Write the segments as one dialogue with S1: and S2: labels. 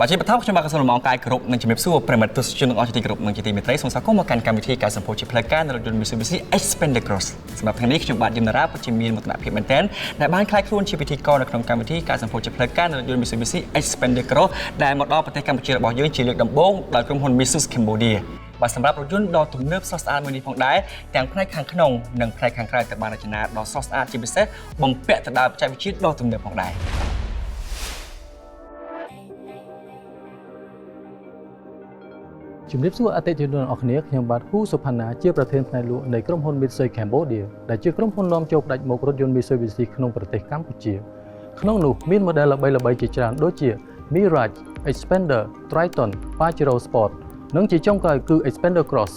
S1: បាទជាបឋមខ្ញុំបាទក៏សូមលំអរកាយគ្រប់នឹងជំរាបសួរប្រិមត្តទស្សនិកជនទាំងអស់ជាទីគោរពនិងជាទីមេត្រីសូមស្វាគមន៍មកកាន់កម្មវិធីការសម្ពោធជាផ្លូវការនៅរថយន្ត Mitsubishi Xpander Cross សម្រាប់ថ្ងៃនេះខ្ញុំបាទយមតារាពិតជាមានមោទនភាពមែនទែនដែលបានខ្លាយខ្លួនជាពិធីករនៅក្នុងកម្មវិធីការសម្ពោធជាផ្លូវការនៅរថយន្ត Mitsubishi Xpander Cross ដែលមកដល់ប្រទេសកម្ពុជារបស់យើងជាលើកដំបូងដោយក្រុមហ៊ុន Mitsubishi Cambodia បាទសម្រាប់រថយន្តដ៏ទំនើបស្រស់ស្អាតមួយនេះផងដែរទាំងផ្នែកខាងក្នុងនិងផ្នែកខាងក្រៅត្រូវបានរចនាដ៏ស្រស់ស្អាតជាពិសេសបំពាក់ទៅដោយបច្ចេកវិទ្យាដ៏ទំនើបផងដែរ
S2: ជំរាបសួរអតិថិជនទាំងអស់គ្នាខ្ញុំបាទហ៊ូសុផាណាជាប្រធានផ្នែកលក់នៃក្រុមហ៊ុន Mitsubishi Cambodia ដែលជាក្រុមហ៊ុននាំចូលផ្ដាច់មុខរថយន្ត Mitsubishi ក្នុងប្រទេសកម្ពុជាក្នុងនោះមាន model ល្បីៗជាច្រើនដូចជា Mirage, Xpander, Triton, Pajero Sport និងជាចុងក្រោយគឺ Xpander Cross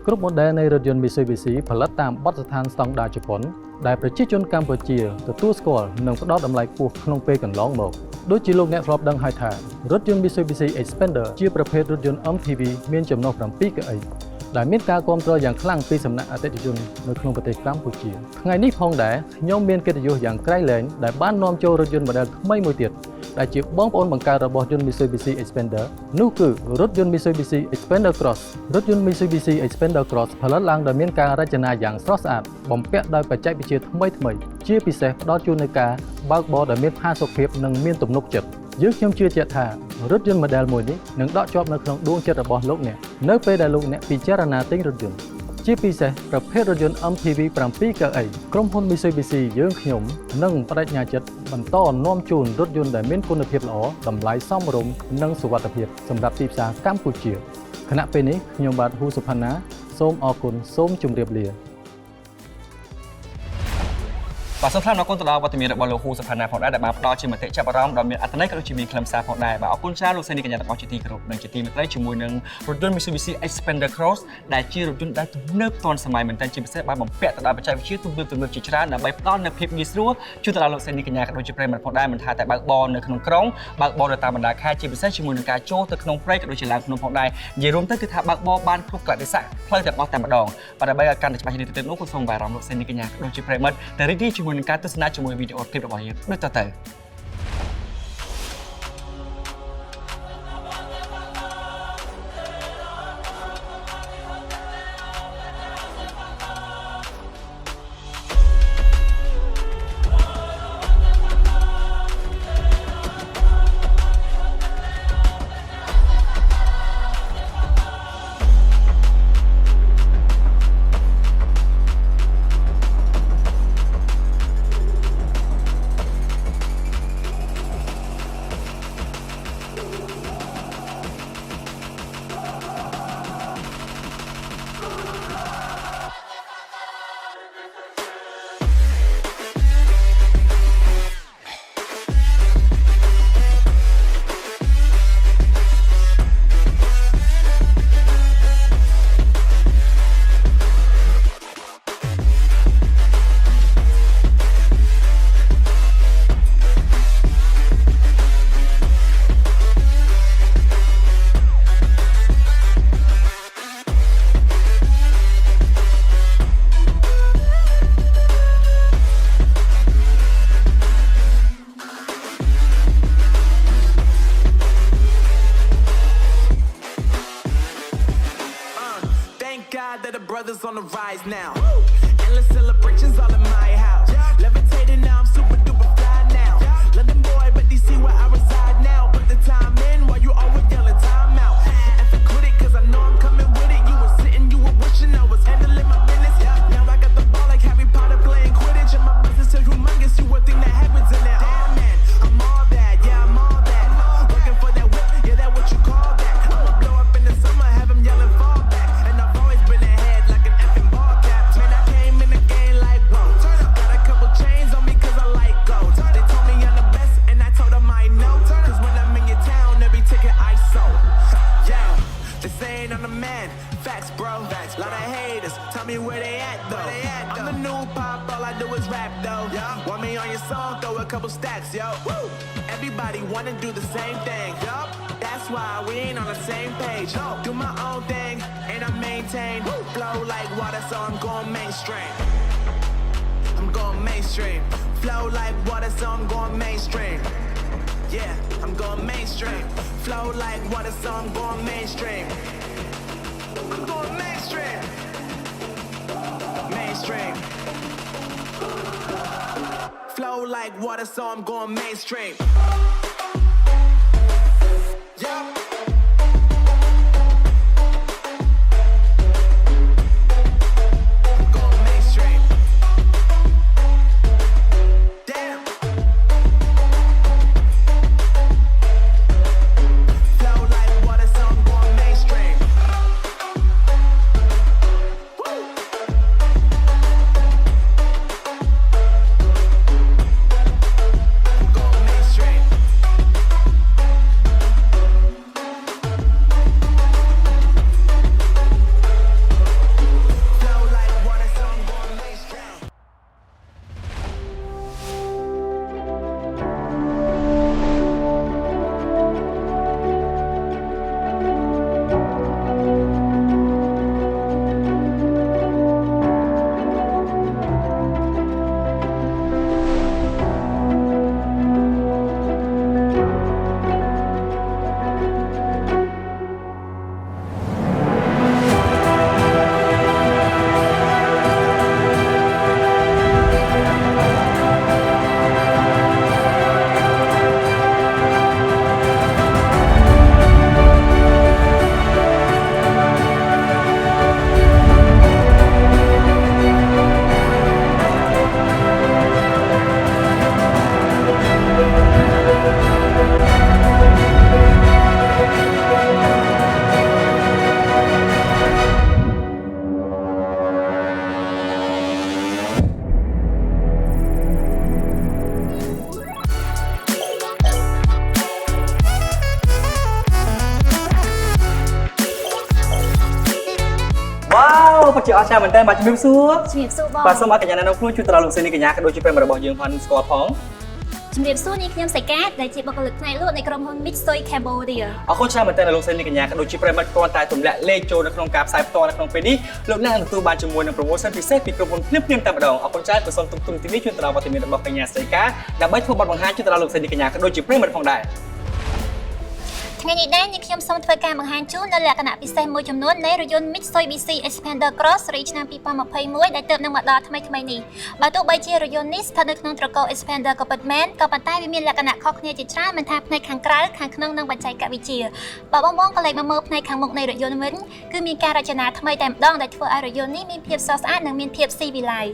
S2: គ្រប់ model នៃរថយន្ត Mitsubishi ផលិតតាមបទដ្ឋានស្តង់ដារជប៉ុនដែលប្រជាជនកម្ពុជាទទួលស្គាល់និងផ្ដល់តម្លៃខ្ពស់ក្នុងពេលកន្លងមកដូចជាលោកអ្នកធ្លាប់ដឹងហើយថារថយន្ត Mitsubishi Xpander ជាប្រភេទរថយន្ត MPV មានចំណុះ7កៅអីដែលមានការគាំទ្រយ៉ាងខ្លាំងពីសំណាក់អតិថិជននៅក្នុងប្រទេសកម្ពុជាថ្ងៃនេះផងដែរខ្ញុំមានកិត្តិយសយ៉ាងក្រៃលែងដែលបាននាំចូលរថយន្ត model ថ្មីមួយទៀតដែលជាបងប្អូនបង្កើតរបស់យន្ត Mitsubishi Xpander នោះគឺរថយន្ត Mitsubishi Xpander Cross រថយន្ត Mitsubishi Xpander Cross ផលិតឡើងដោយមានការរចនាយ៉ាងស្រស់ស្អាតបំពាក់ដោយបច្ចេកវិទ្យាថ្មីៗជាពិសេសផ្ដល់ជូននូវការបើកបរដែលមានផាសុកភាពនិងមានទំនុកចិត្តយើងខ្ញុំជឿជាក់ថារថយន្ត model មួយនេះនឹងដកជាប់នៅក្នុងដួងចិត្តរបស់លោកអ្នកនៅពេលដែលលោកអ្នកពិចារណាទិញរថយន្តជាពិសេសប្រភេទរថយន្ត MPV 7កៅអីក្រុមហ៊ុន Mitsubishi យើងខ្ញុំនឹងបដិញ្ញាចិត្តបន្តនាំជូនរថយន្តដែលមានគុណភាពល្អតម្លៃសមរម្យនិងសុវត្ថិភាពសម្រាប់ទីផ្សារកម្ពុជាខណៈពេលនេះខ្ញុំបាទហ៊ូសុផាណាសូមអរគុណសូមជម្រាបលា
S1: បាទសូមថ្លែងអំណរគុណទៅដល់វត្តមានរបស់លោកហ៊ូសុផាណាផងដែរដែលបានផ្ដល់ជាមតិចាប់អារម្មណ៍ដ៏មានអត្ថន័យក៏ដូចជាមានខ្លឹមសារផងដែរបាទអរគុណច្រើនលោកស្រីនាងកញ្ញាទាំងអស់ជាទីគោរពនិងជាទីមេត្រីជាមួយនឹងរថយន្ត Mitsubishi Xpander Cross ដែលជារថយន្តដែលទំនើបទាន់សម័យមែនទែនជាពិសេសបានបំពាក់ទៅដោយបច្ចេកវិទ្យាទំនើបជាច្រើនដើម្បីផ្ដល់នូវភាពងាយស្រួលជូនទៅដល់លោកស្រីនាងកញ្ញាក៏ដូចជាប្រិយមិត្តផងដែរមិនថាតែបើកបរនៅក្នុងក្រុងបើកបរនៅតាមបណ្ដាខេត្តជាពិសេសជាមួយនឹងការចូលទៅក្នុងព្រៃក៏ដូចជាឡើងភ្នំផងដែរនិយាយរួមទៅគឺថាបើកបរបានគ្រប់កលៈទេសៈផ្លូវទាំងអស់តែម្ដងបាទដើម្បីឲ្យកាន់តែច្បាស់ជានេះទៅទៀតនោះខ្ញុំសូមបារម្ភលោកស្រីនាងកញ្ញាក៏ដូចជាប្រិយមិត្តតែរីករាយជាមួយនឹងការទស្សនាជាមួយវីដេអូคลิปរបស់យើងដូចតទៅ
S3: Brothers on the rise now. Endless celebrations all in my house. Levitating now, I'm super duper fly now. London boy, but they see where I reside now. Put the time in while you always yelling time out. And for critic, cause I know I'm coming with it. You were sitting, you were wishing I was handling my business. Now I got the ball like Harry Potter playing Quidditch. And my business so humongous, you would think that happens in there. Oh man, I'm all that, yeah, I'm all that. Looking for that whip, yeah, that what you call that. I'ma blow up in the summer, have them yelling fall back. And I've always been ahead like an effing ball cap. Man, I came in the game like, whoa. Got a couple chains on me cause I like gold. They told me I'm the best and I told them I know. Cause when I'm in your town, every ticket I sold. Yeah, they saying I'm the man. Facts, bro. Lot of haters. Tell me where they at though. I'm the new pop, all I do is rap though. Want me on your song, throw a couple stacks, yo. Everybody wanna do the same thing. That's why we ain't on the same page. Do my own thing and I maintain. Flow like water, so I'm going mainstream. I'm going mainstream. Flow like water, so I'm going mainstream. Yeah, I'm going mainstream. Flow like water, so I'm going mainstream. I'm going mainstream. Mainstream. Flow like water, so I'm going mainstream. Yeah.
S1: ពិតជាអស្ចារ្យមែនតើបាទជំរាបសួរ
S4: ជំរាបសួរបង
S1: បាទសូមឲ្យកញ្ញានៅខ្លួនជួយទៅដល់លោកស្រីនេះកញ្ញាក៏ដូចជាប្រិយមិត្តរបស់យើងផងស្គាល់ផង
S4: ជំរាបសួរនេះខ្ញុំសៃកាដែលជាបុគ្គលិកផ្នែកលក់នៃក្រុមហ៊ុន Mitsubishi Cambodia
S1: អរគុណច្រើនមែនតើលោកស្រីនេះកញ្ញាក៏ដូចជាប្រិយមិត្តគ្រាន់តែទម្លាក់លេខចូលនៅក្នុងការផ្សាយផ្ទាល់នៅក្នុងពេលនេះលោកអ្នកនឹងទទួលបានជាមួយនឹង promotion ពិសេសពីក្រុមហ៊ុនភ្លាមតែម្ដងអរគុណច្រើនក៏សូមទុកទុនទីនេះជួយទៅដល់វត្តមានរបស់កញ្ញាសៃកាដើម្បីធ្វើបទបង្ហាញជួយទៅដល់លោកស្រីនេះកញ្ញាក៏ដូចជាប្រិយមិត្តផងដែរ
S4: ថ្ងៃនេះដែរនេះខ្ញុំសូមធ្វើការបង្ហាញជូននៅលក្ខណៈពិសេសមួយចំនួននៃរថយន្ត Mitsubishi Xpander Cross រីឆ្នាំ 2021 ដែលទើបនឹងមកដល់ថ្មីនេះបើទោះបីជារថយន្តនេះស្ថិតនៅក្នុងត្រកូល Xpander ក៏ពិតមែនក៏ប៉ុន្តែវាមានលក្ខណៈខុសគ្នាជាច្រើនមិនថាផ្នែកខាងក្រៅខាងក្នុងនិងបច្ចេកវិទ្យាបើបងក៏លេចមកមើលផ្នែកខាងមុខនៃរថយន្តវិញគឺមានការរចនាថ្មីតែម្ដងដែលធ្វើឲ្យរថយន្តនេះមានភាពស្រស់ស្អាតនិងមានភាពស៊ីវិល័យ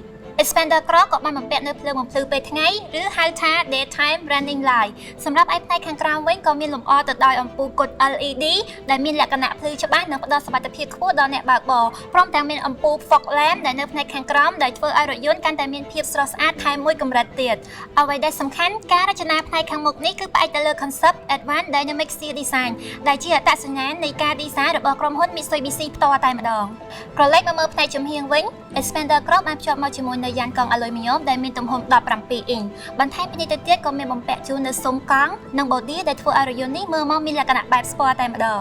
S4: Xpander Cross ក៏បានបំពាក់នៅភ្លើងបំភ្លឺពេលថ្ងៃឬហៅថា daytime running light សម្រាប់ឯផ្នែកខាងក្រោមវិញក៏មានលម្អទៅដោយអំពូលគុត LED ដែលមានលក្ខណៈភ្លឺច្បាស់និងផ្ដល់សុវត្ថិភាពខ្ពស់ដល់អ្នកបើកបរព្រមទាំងមានអំពូល fog lamp ដែលនៅផ្នែកខាងក្រោមដែលធ្វើឲ្យរថយន្តកាន់តែមានភាពស្រស់ស្អាតថែមមួយកម្រិតទៀតអ្វីដែលសំខាន់ការរចនាផ្នែកខាងមុខនេះគឺផ្អែកទៅលើ concept Advanced Dynamic Steel Design ដែលជាអត្តសញ្ញាណនៃការ design របស់ក្រុមហ៊ុន Mitsubishi ផ្ទាល់តែម្ដងក្រឡេកមកមើលផ្នែកចំហៀងវិញ Xpander Cross បានភ្ជាប់មកជាមួយនៅយ៉ានកង់អាលុយមីញ៉ូមដែលមានទំហំ 17 អ៊ីងបន្ថែមពីនេះទៅទៀតក៏មានបំពាក់ជូននៅស៊ុមកង់និង body ដែលធ្វើឲ្យរថយន្តនេះមើលមកមានលក្ខណៈបែបស្ពណ៌តែម្ដង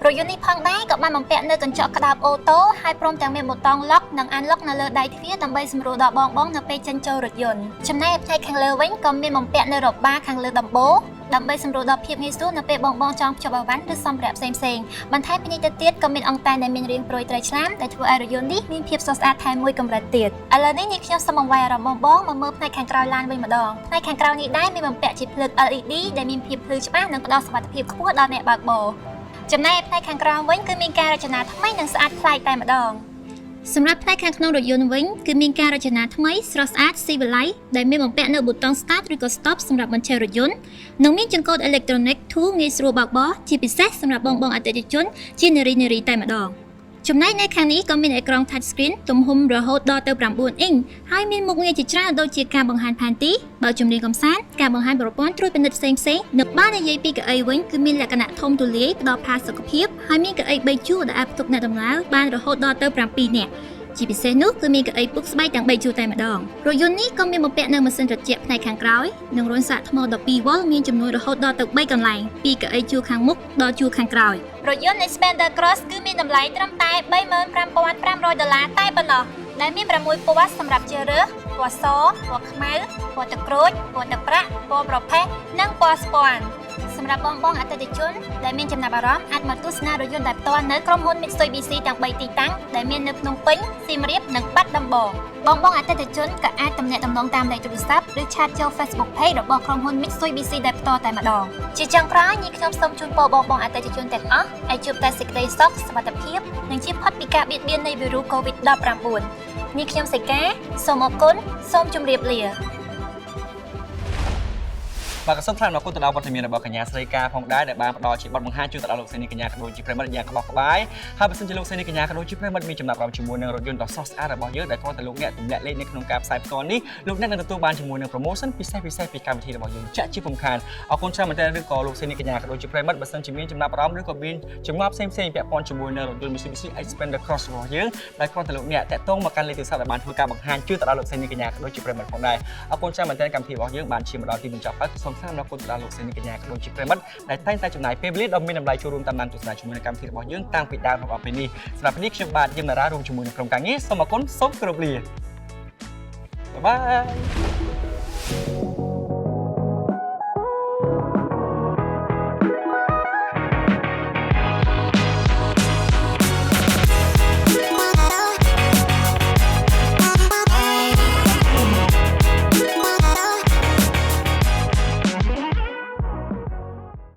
S4: រថយន្តនេះផងដែរក៏បានបំពាក់នៅកញ្ចក់ក្តាបអូតូហើយព្រមទាំងមានប៊ូតុង lock និង unlock នៅលើដៃទ្វារដើម្បីសម្រួលដល់បងនៅពេលចេញចូលរថយន្តចំណែកផ្នែកខាងលើវិញក៏មានបំពាក់នៅរបាខាងលើដំបូលដើម្បីសម្រួលដល់ភាពងាយស្រួលនៅពេលបងចង់ភ្ជាប់អីវ៉ាន់ឬសម្ភារៈផ្សេងបន្ថែមពីនេះទៅទៀតក៏មានអង្តែនដែលមានរាងព្រួយត្រីឆ្លាមដែលធ្វើឲ្យរថយន្តនេះមានភាពស្រស់ស្អាតថែមមួយកម្រិតទៀតឥឡូវនេះខ្ញុំសូមបង្វែរអារម្មណ៍បងមកមើលផ្នែកខាងក្រោយឡានវិញម្ដងផ្នែកខាងក្រោយនេះដែរមានបំពាក់ជាភ្លើង LED ដែលមានភាពភ្លឺច្បាស់និងផ្ដល់សុវត្ថិភាពខ្ពស់ដល់អ្នកបើកបរចំណែកផ្នែកខាងក្រោមវិញគឺមានការរចនាថ្មីនិងស្អាតប្លែកតែម្ដងសម្រាប់ផ្នែកខាងក្នុងរថយន្តវិញគឺមានការរចនាថ្មីស្រស់ស្អាតស៊ីវិល័យដែលមានបំពាក់នៅប៊ូតុង Start ឬក៏ Stop សម្រាប់បញ្ឆេះរថយន្តនិងមានចង្កូតអេឡិចត្រូនិក Tool ងាយស្រួលបើកបរជាពិសេសសម្រាប់បងអតិថិជនជានារីតែម្ដងចំណែកនៅខាងនេះក៏មានអេក្រង់ touch screen ទំហំរហូតដល់ទៅ 9 អ៊ីងហើយមានមុខងារជាច្រើនដូចជាការបង្ហាញផែនទីបើជំនាញកំសាន្តការបង្ហាញប្រព័ន្ធត្រួតពិនិត្យផ្សេងនិងបើនិយាយពីកៅអីវិញគឺមានលក្ខណៈធំទូលាយផ្ដល់ផាសុកភាពហើយមានកៅអី3ជួរដែលអាចផ្ទុកអ្នកដំណើរបានរហូតដល់ទៅ 7 នាក់ជាពិសេសនោះគឺមានកៅអីពុកស្បែកទាំង3ជួរតែម្ដងរថយន្តនេះក៏មានបំពាក់នៅម៉ាស៊ីនត្រជាក់ផ្នែកខាងក្រោយនិងរន្ធសាកថ្ម12 វ៉ុលមានចំនួនរហូតដល់ទៅ3កន្លែងពីកៅអីជួរខាងមុខដល់ជួរខាងក្រោយរថយន្ត Xpander Cross គឺមានតម្លៃត្រឹមតែ $35,500 តែប៉ុណ្ណោះដែលមាន 6 ពណ៌សម្រាប់ជ្រើសរើសពណ៌សពណ៌ខ្មៅពណ៌ទឹកក្រូចពណ៌ទឹកប្រាក់ពណ៌ប្រផេះនិងពណ៌ស្ពាន់ សម្រាប់បងអតិថិជនដែលមានចំណាប់អារម្មណ៍អាចមកទស្សនារថយន្តតែផ្ទាល់នៅក្រុមហ៊ុន Mitsubishi ទាំង3ទីតាំងដែលមាននៅភ្នំពេញ សៀមរាប និងបាត់ដំបង បងអតិថិជនក៏អាចទំនាក់ទំនងតាមលេខទូរស័ព្ទឬឆាតចូល Facebook Page របស់ក្រុមហ៊ុន Mitsubishi ដែលផ្ទាល់តែម្ដង ជាចុងក្រោយនេះខ្ញុំសូមជូនពរបងអតិថិជនទាំងអស់ឲ្យជួបតែសេចក្តីសុខសុវត្ថិភាពនិងជៀសផុតពីការបៀតបៀននៃវីរុស COVID-19 នេះខ្ញុំសេកាសូមអរគុណសូមជម្រាបលា
S1: បាទក៏សូមថ្លែងអំណរគុណទៅដល់វត្តមានរបស់កញ្ញាស្រីការផងដែរដែលបានផ្ដល់ជាបទបង្ហាញជូនទៅដល់លោកស្រីនាងកញ្ញាក៏ដូចជាប្រិមត្តយ៉ាងក្បោះក្បាយហើយបើសិនជាលោកស្រីនាងកញ្ញាក៏ដូចជាប្រិមត្តមានចំណាប់អារម្មណ៍ជាមួយនឹងរថយន្តដ៏ស្រស់ស្អាតរបស់យើងដែលគ្រាន់តែលោកអ្នកទម្លាក់លេខនៅក្នុងការផ្សាយផ្ទាល់នេះលោកអ្នកនឹងទទួលបានជាមួយនឹង promotion ពិសេសពីកម្មវិធីរបស់យើងចាក់ជាពំខានអរគុណច្រើនមែនទែនឬក៏លោកស្រីនាងកញ្ញាក៏ដូចជាប្រិមត្តបើសិនជាមានចំណាប់អារម្មណ៍ឬក៏មានចំណាប់ផ្សេងៗពាក់ព័ន្ធជាមួយនឹងរថយន្ត Mitsubishi Xpander Cross របស់យើងដែលគ្រាន់តែលោកអ្នកតាក់ទងមកកាន់លេខទូរស័ព្ទដែលបានធ្វើការបង្ហាញជូនទៅដល់លោកស្រីនាងកញ្ញាក៏ដូចជាប្រិមត្តផងដែរអរគុណច្រើនមែនទែនកម្មវិធីរបស់យើងបានឈានមកដល់ទីបញ្ចប់ហើយសូមថ្លែងអំណរគុណទៅដល់លោកស្រីនាងកញ្ញាក៏ដូចជាប្រិមត្តដែលតែងតែចំណាយពេលវេលាដ៏មានតម្លៃចូលរួមតាមដានទស្សនាជាមួយនឹងកម្មវិធីរបស់យើងតាំងពីដើមរបស់ពេលនេះសម្រាប់ពេលនេះខ្ញុំបាទយឹមតារារួមជាមួយនឹងក្រុមការងារសូមអរគុណសូមគោរពលាបាយបាយ